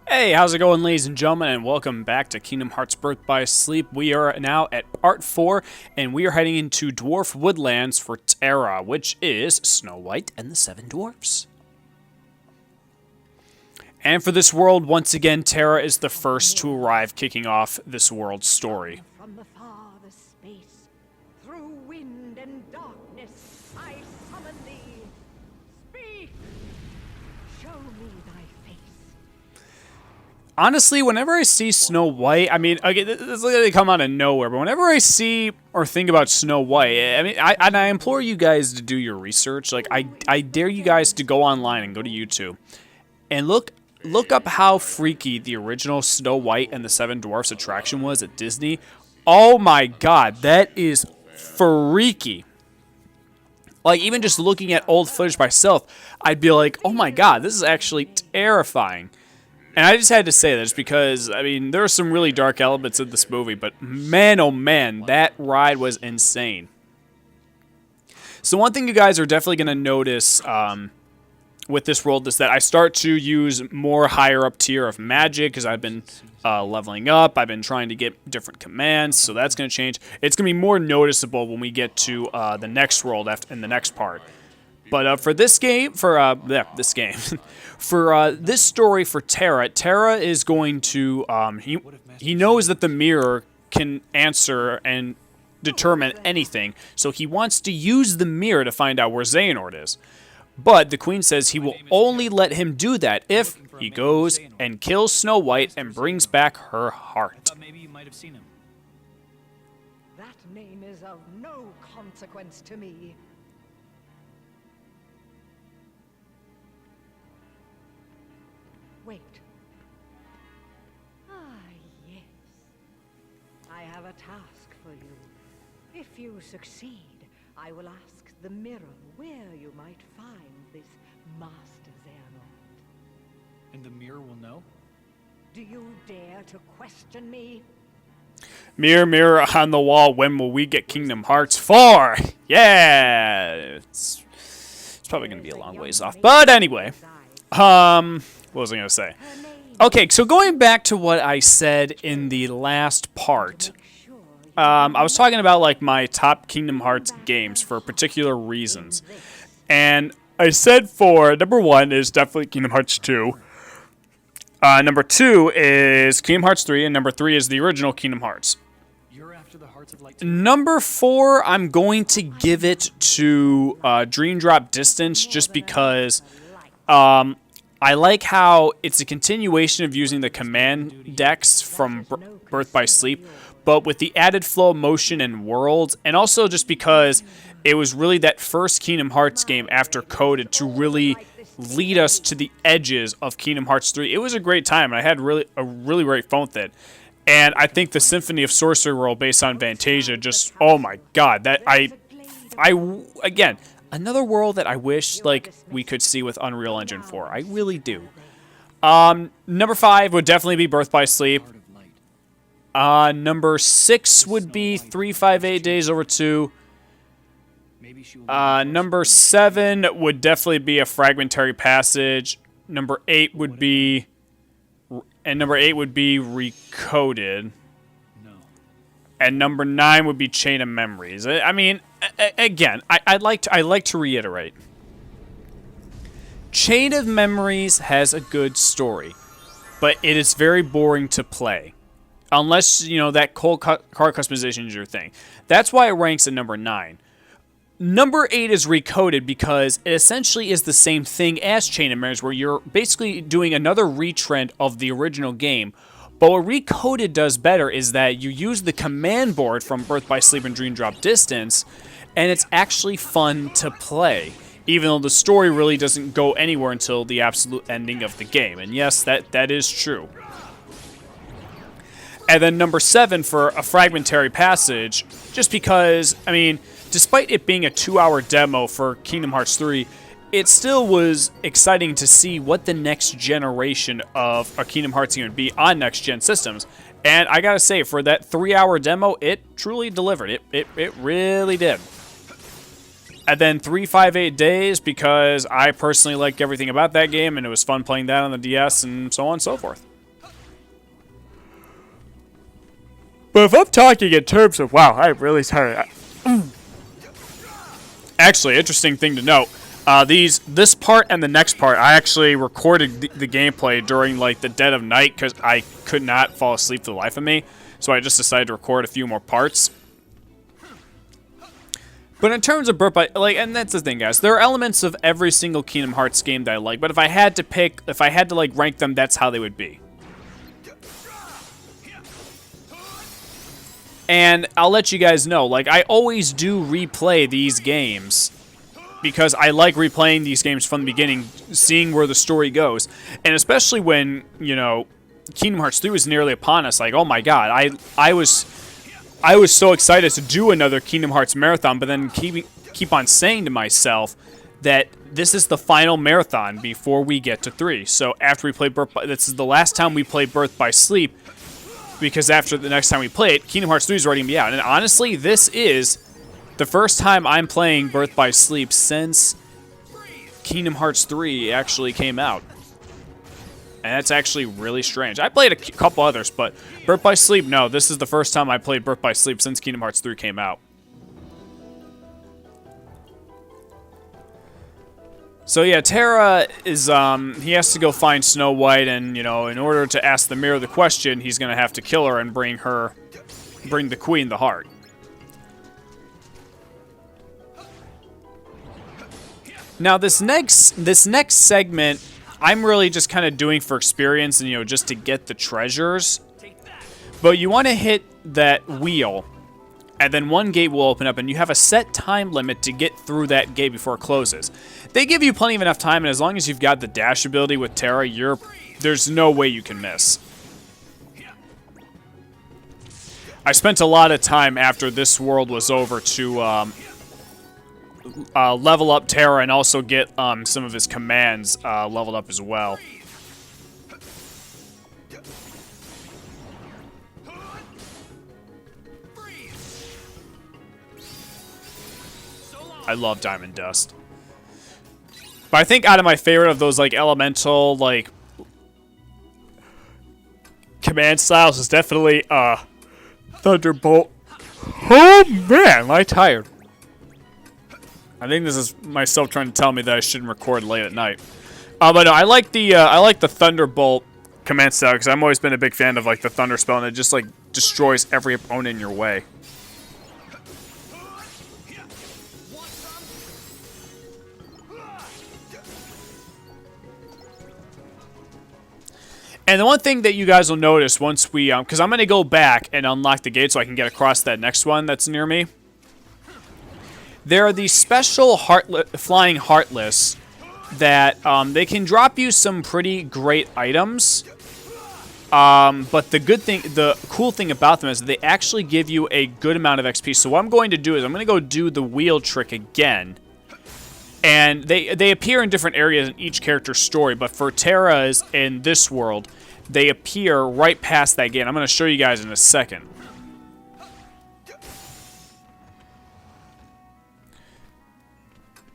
Hey, how's it going, ladies and gentlemen, and welcome back to Kingdom Hearts Birth by Sleep. We are now at part 4, and we are heading into Dwarf Woodlands for Terra, which is Snow White and the Seven Dwarfs. And for this world, once again, Terra is the first to arrive, kicking off this world's story. From the farthest space, through wind and darkness, I summon thee. Speak! Show me thy face. Honestly, whenever I see Snow White, I mean, okay, this is literally come out of nowhere, but whenever I see or think about Snow White, I mean, I implore you guys to do your research. Like, I dare you guys to go online and go to YouTube and look up how freaky the original Snow White and the Seven Dwarfs attraction was at Disney. Oh my god, that is freaky. Like, even just looking at old footage myself, I'd be like, oh my god, this is actually terrifying. And I just had to say this because, I mean, there are some really dark elements in this movie, but man, oh man, that ride was insane. So one thing you guys are definitely going to notice with this world is that I start to use more higher up tier of magic because I've been leveling up. I've been trying to get different commands, so that's going to change. It's going to be more noticeable when we get to the next world in the next part. But for this game, for this story for Terra, Terra is going to, he knows that the mirror can answer and determine anything, so he wants to use the mirror to find out where Xehanort is. But the Queen says he will only let him do that if he goes and kills Snow White and brings back her heart. Maybe you might have seen him. That name is of no consequence to me. Wait. Ah, yes. I have a task for you. If you succeed, I will ask the mirror where you might find this Master Xehanort. And the mirror will know? Do you dare to question me? Mirror, mirror on the wall, when will we get Kingdom Hearts 4? Yeah! It's probably going to be a long ways off. But anyway, what was I going to say? Okay, so going back to what I said in the last part, I was talking about like my top Kingdom Hearts games for particular reasons. And I said for number 1 is definitely Kingdom Hearts 2. Number 2 is Kingdom Hearts 3, and number 3 is the original Kingdom Hearts. You're after the Hearts of Light. Number 4, I'm going to give it to Dream Drop Distance just because I like how it's a continuation of using the command decks from Birth by Sleep, but with the added flow of motion and worlds, and also just because it was really that first Kingdom Hearts game after Coded to really lead us to the edges of Kingdom Hearts 3. It was a great time, and I had a really great fun with it. And I think the Symphony of Sorcery world based on Fantasia just, oh my god, that again, another world that I wish like we could see with Unreal Engine 4. I really do. Number 5 would definitely be Birth by Sleep. Number 6 would be 358 Days Over 2. Number 7 would definitely be A Fragmentary Passage. Number 8 would be Recoded. No. And number 9 would be Chain of Memories. I mean, again, I'd like to reiterate. Chain of Memories has a good story, but it is very boring to play. Unless, you know, that cool card customization is your thing. That's why it ranks at number 9. Number 8 is Recoded because it essentially is the same thing as Chain of Memories, where you're basically doing another retrend of the original game. But what Recoded does better is that you use the command board from Birth by Sleep and Dream Drop Distance, and it's actually fun to play, even though the story really doesn't go anywhere until the absolute ending of the game. And yes, that is true. And then number 7 for A Fragmentary Passage, just because, I mean, despite it being a 2-hour demo for Kingdom Hearts 3, it still was exciting to see what the next generation of a Kingdom Hearts is going to be on next-gen systems. And I gotta say, for that 3-hour demo, it truly delivered. It really did. And then 358 Days, because I personally liked everything about that game, and it was fun playing that on the DS, and so on and so forth. But if I'm talking in terms of, wow, I'm really sorry. Actually, interesting thing to note. This part and the next part, I actually recorded the gameplay during like the dead of night because I could not fall asleep for the life of me. So I just decided to record a few more parts. But in terms of Birth by, like, and that's the thing, guys. There are elements of every single Kingdom Hearts game that I like. But if I had to like rank them, that's how they would be. And I'll let you guys know, like, I always do replay these games because I like replaying these games from the beginning, seeing where the story goes. And especially when, you know, Kingdom Hearts 3 was nearly upon us, like, oh my god, I was so excited to do another Kingdom Hearts marathon, but then keep on saying to myself that this is the final marathon before we get to 3. So after we play this is the last time we play Birth by Sleep, because after the next time we play it, Kingdom Hearts 3 is already going to be out. And honestly, this is the first time I'm playing Birth by Sleep since Kingdom Hearts 3 actually came out. And that's actually really strange. I played a couple others, but Birth by Sleep, no. This is the first time I played Birth by Sleep since Kingdom Hearts 3 came out. So yeah, Terra is, he has to go find Snow White, and, you know, in order to ask the mirror the question, he's gonna have to kill her and bring the queen the heart. Now this next segment, I'm really just kind of doing for experience and, you know, just to get the treasures. But you want to hit that wheel, and then one gate will open up, and you have a set time limit to get through that gate before it closes. They give you plenty of enough time, and as long as you've got the dash ability with Terra, there's no way you can miss. I spent a lot of time after this world was over to level up Terra and also get some of his commands leveled up as well. I love Diamond Dust. But I think out of my favorite of those, like, elemental, like, command styles is definitely, Thunderbolt. Oh, man, am I tired. I think this is myself trying to tell me that I shouldn't record late at night. But no, I like the Thunderbolt command style, because I've always been a big fan of, like, the Thunder spell, and it just, like, destroys every opponent in your way. And the one thing that you guys will notice once we, because I'm going to go back and unlock the gate so I can get across that next one that's near me. There are these special flying Heartless that they can drop you some pretty great items. But the cool thing about them is that they actually give you a good amount of XP. So what I'm going to do is I'm going to go do the wheel trick again. And they appear in different areas in each character's story, but for Terra's in this world, they appear right past that gate. I'm going to show you guys in a second.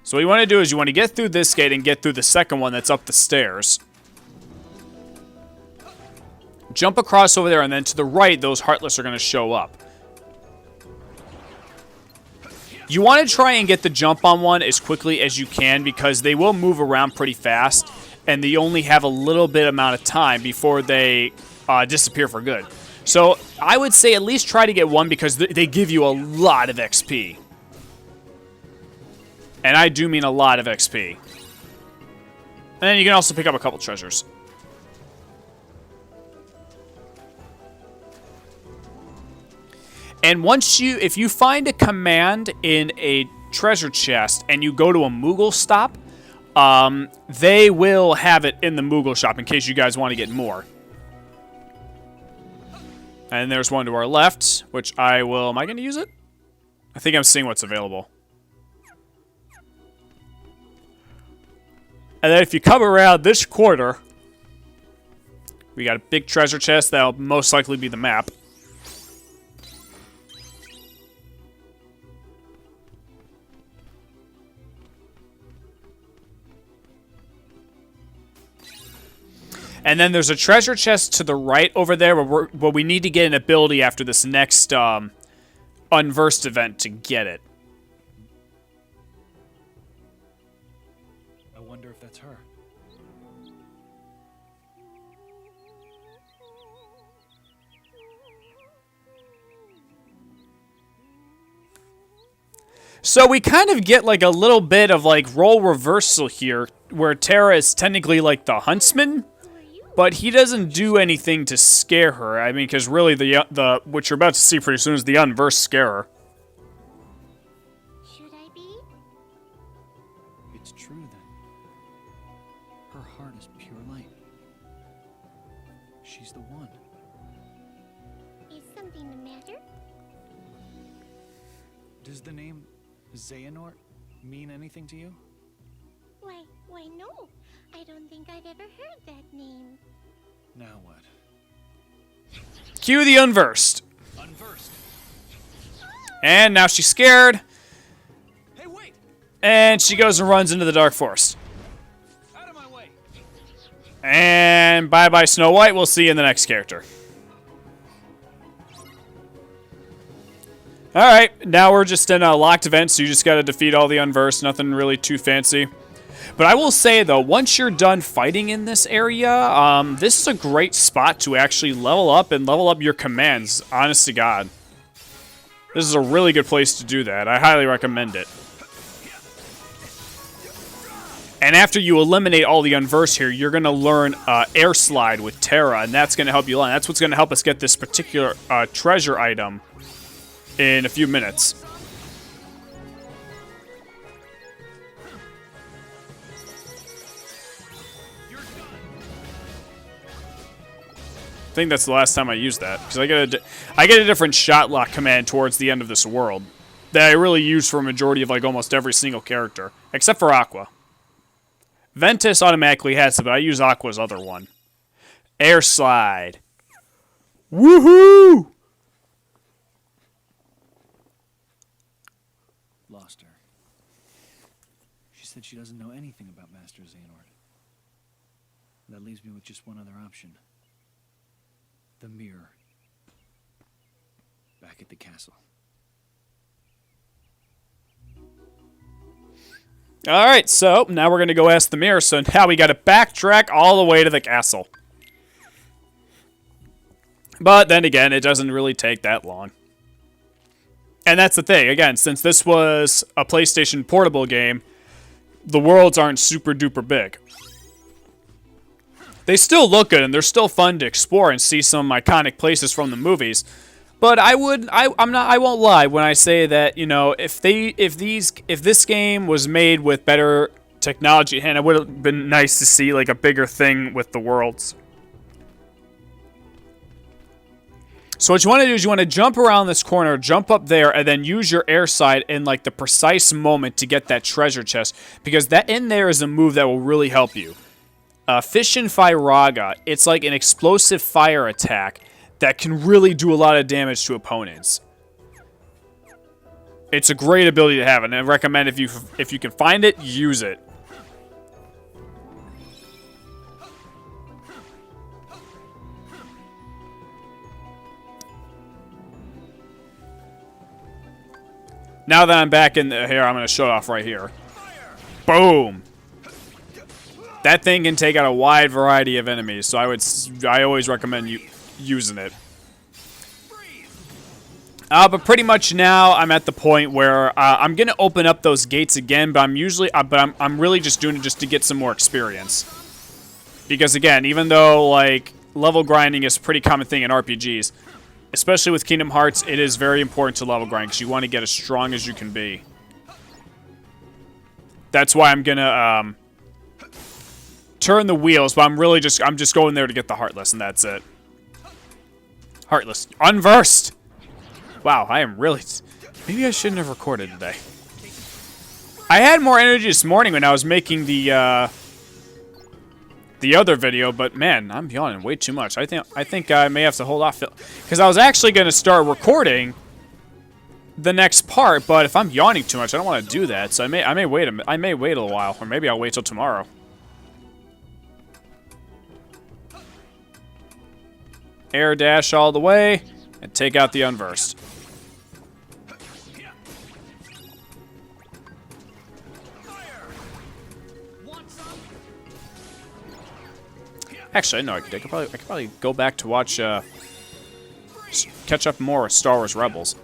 So what you want to do is you want to get through this gate and get through the second one that's up the stairs. Jump across over there, and then to the right, those Heartless are going to show up. You want to try and get the jump on one as quickly as you can because they will move around pretty fast, and they only have a little bit amount of time before they disappear for good. So I would say at least try to get one because they give you a lot of XP. And I do mean a lot of XP. And then you can also pick up a couple treasures. And if you find a command in a treasure chest and you go to a Moogle stop, they will have it in the Moogle shop in case you guys want to get more. And there's one to our left, which I will... Am I going to use it? I think I'm seeing what's available. And then if you come around this corner, we got a big treasure chest that'll most likely be the map. And then there's a treasure chest to the right over there where we need to get an ability after this next unversed event to get it. I wonder if that's her. So we kind of get like a little bit of like role reversal here, where Terra is technically like the huntsman, but he doesn't do anything to scare her. I mean, because really the what you're about to see pretty soon is the unversed scarer. Should I be? It's true then. Her heart is pure light. She's the one. Is something the matter? Does the name Xehanort mean anything to you? Why no. I don't think I've ever heard that name. Now what? Cue the unversed. Unversed. And now she's scared, Hey, wait! and she goes and runs into the dark forest. Out of my way! And bye-bye Snow White. We'll see you in the next character. Alright, now we're just in a locked event, so you just gotta defeat all the unversed. Nothing really too fancy. But I will say, though, once you're done fighting in this area, this is a great spot to actually level up and level up your commands, honest to God. This is a really good place to do that. I highly recommend it. And after you eliminate all the unversed here, you're going to learn Air Slide with Terra, and that's going to help you learn. That's what's going to help us get this particular treasure item in a few minutes. I think that's the last time I used that, because I get a different shot lock command towards the end of this world that I really use for a majority of like almost every single character, except for Aqua. Ventus automatically has it, but I use Aqua's other one. Air Slide. Woohoo! Lost her. She said she doesn't know anything about Master Xehanort. That leaves me with just one other option. The mirror. Back at the castle. Alright, so now we're going to go ask the mirror, so now we got to backtrack all the way to the castle. But then again, it doesn't really take that long. And that's the thing, again, since this was a PlayStation Portable game, the worlds aren't super duper big. They still look good, and they're still fun to explore and see some iconic places from the movies. But I won't lie when I say that, you know, if this game was made with better technology, and it would have been nice to see like a bigger thing with the worlds. So what you want to do is you want to jump around this corner, jump up there, and then use your air slide in like the precise moment to get that treasure chest, because that in there is a move that will really help you. Fission Firaga, it's like an explosive fire attack that can really do a lot of damage to opponents. It's a great ability to have, and I recommend if you can find it, use it. Now that I'm back in here, I'm going to show it off right here. Boom! That thing can take out a wide variety of enemies, so I always recommend you using it. But pretty much now I'm at the point where I'm gonna open up those gates again, but I'm really just doing it just to get some more experience. Because again, even though like level grinding is a pretty common thing in RPGs, especially with Kingdom Hearts, it is very important to level grind because you want to get as strong as you can be. That's why I'm gonna turn the wheels, but I'm just going there to get the Heartless, and that's it. Heartless. Unversed! Wow, I am really... Maybe I shouldn't have recorded today. I had more energy this morning when I was making the other video, but man, I'm yawning way too much. I think I may have to hold off, because I was actually going to start recording the next part, but if I'm yawning too much, I don't want to do that. So I may wait a little while, or maybe I'll wait till tomorrow. air dash all the way, and take out the unversed. Actually, no, I could probably go back to watch, catch up more with Star Wars Rebels.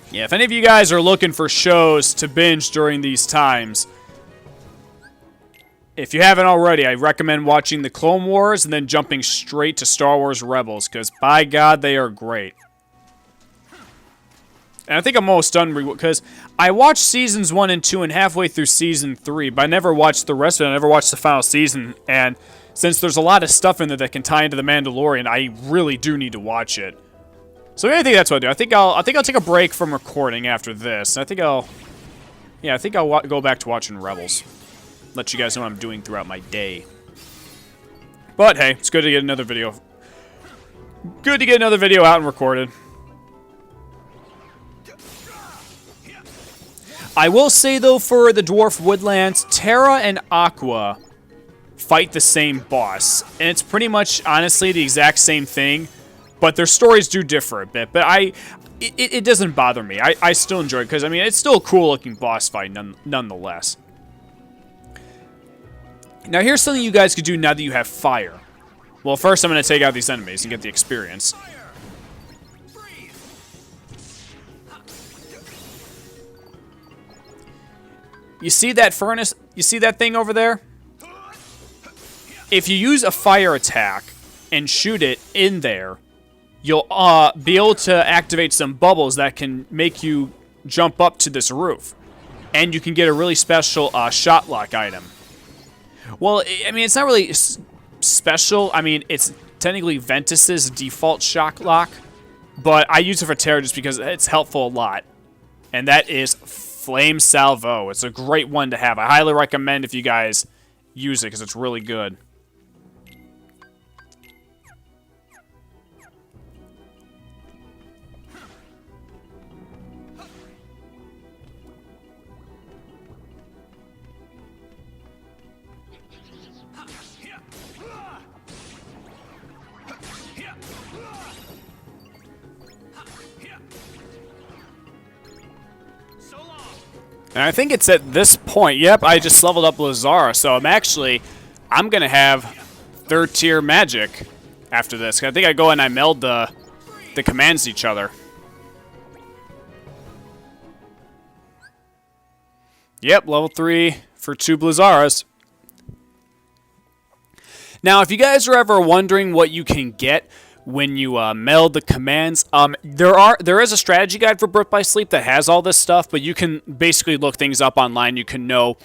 Yeah, if any of you guys are looking for shows to binge during these times, if you haven't already, I recommend watching the Clone Wars and then jumping straight to Star Wars Rebels, because by God, they are great. And I think I'm almost done, because I watched Seasons 1 and 2 and halfway through Season 3, but I never watched the rest of it. I never watched the final season, and since there's a lot of stuff in there that can tie into The Mandalorian, I really do need to watch it. So I think that's what I'll do. I think I'll take a break from recording after this. I think I'll go back to watching Rebels. Let you guys know what I'm doing throughout my day. But hey, it's good to get another video. Good to get another video out and recorded. I will say, though, for the Dwarf Woodlands, Terra and Aqua fight the same boss. And it's pretty much, honestly, the exact same thing. But their stories do differ a bit. But it doesn't bother me. I still enjoy it, because, I mean, it's still a cool-looking boss fight, nonetheless. Now, here's something you guys could do now that you have fire. Well, first, I'm going to take out these enemies and get the experience. You see that furnace? You see that thing over there? If you use a fire attack and shoot it in there, you'll be able to activate some bubbles that can make you jump up to this roof. And you can get a really special shot lock item. Well, I mean, it's not really special. I mean, it's technically Ventus's default shock lock. But I use it for Terra just because it's helpful a lot. And that is Flame Salvo. It's a great one to have. I highly recommend if you guys use it because it's really good. And I think it's at this point, yep, I just leveled up Lazara, so I'm going to have 3rd tier magic after this. I think I go and I meld the commands to each other. Yep, level 3 for 2 Blazaras. Now, if you guys are ever wondering what you can get when you meld the commands, there is a strategy guide for Birth by Sleep that has all this stuff, but you can basically look things up online. You can know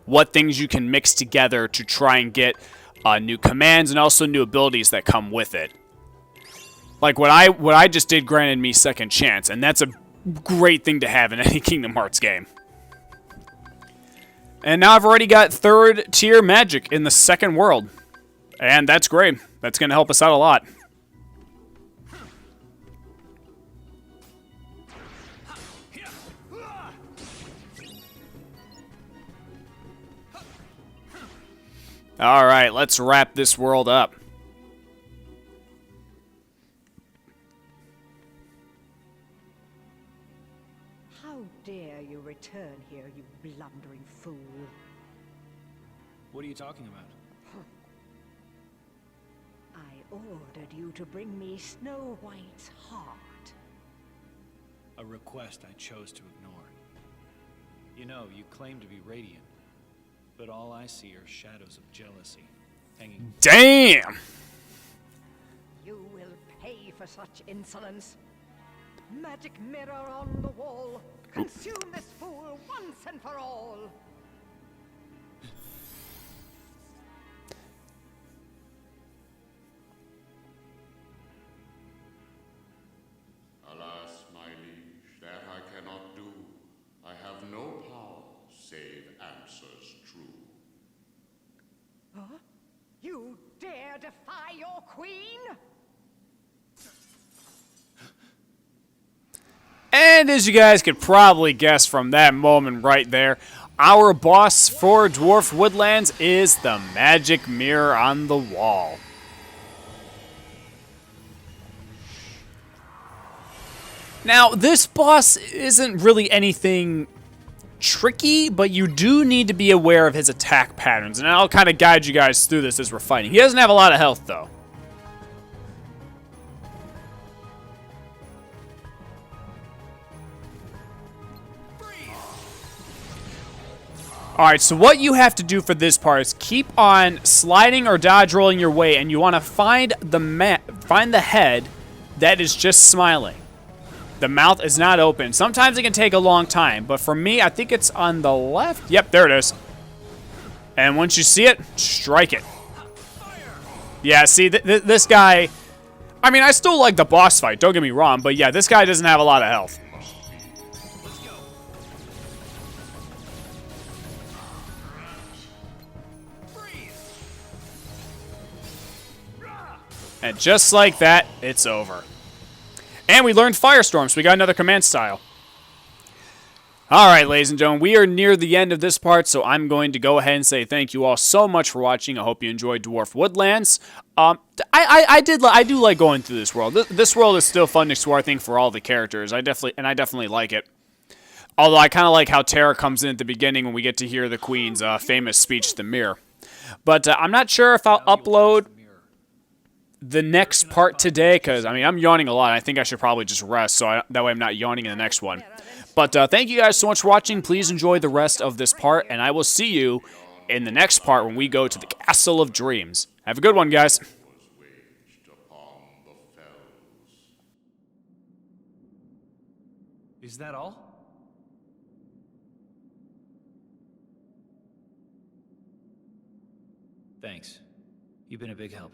what things you can mix together to try and get new commands and also new abilities that come with it. Like what I just did granted me second chance, and that's a great thing to have in any Kingdom Hearts game. And now I've already got 3rd tier magic in the second world, and that's great. That's going to help us out a lot. Alright, let's wrap this world up. How dare you return here, you blundering fool? What are you talking about? I ordered you to bring me Snow White's heart. A request I chose to ignore. You know, you claim to be radiant, but all I see are shadows of jealousy hanging. Damn! You will pay for such insolence. Magic mirror on the wall. Consume this fool once and for all. Alas, my liege, that I cannot do. I have no power save answers true. Huh? You dare defy your queen? And as you guys could probably guess from that moment right there, our boss for Dwarf Woodlands is the magic mirror on the wall. Now, this boss isn't really anything tricky, but you do need to be aware of his attack patterns, and I'll kind of guide you guys through this as we're fighting. He doesn't have a lot of health, though. Alright, so what you have to do for this part is keep on sliding or dodge rolling your way, and you want to find the head that is just smiling. The mouth is not open. Sometimes it can take a long time, but for me, I think it's on the left. Yep, there it is. And once you see it, strike it. Yeah, see, this guy... I mean, I still like the boss fight, don't get me wrong, but yeah, this guy doesn't have a lot of health. And just like that, it's over. And we learned Firestorm, so we got another command style. Alright, ladies and gentlemen, we are near the end of this part, so I'm going to go ahead and say thank you all so much for watching. I hope you enjoyed Dwarf Woodlands. I do like going through this world. This world is still fun to explore, I think, for all the characters. I definitely like it. Although I kind of like how Terra comes in at the beginning when we get to hear the Queen's famous speech to the mirror. But I'm not sure if I'll upload the next part today, because, I mean, I'm yawning a lot. I think I should probably just rest, so that way I'm not yawning in the next one. But thank you guys so much for watching. Please enjoy the rest of this part, and I will see you in the next part when we go to the Castle of Dreams. Have a good one, guys. Is that all? Thanks. You've been a big help.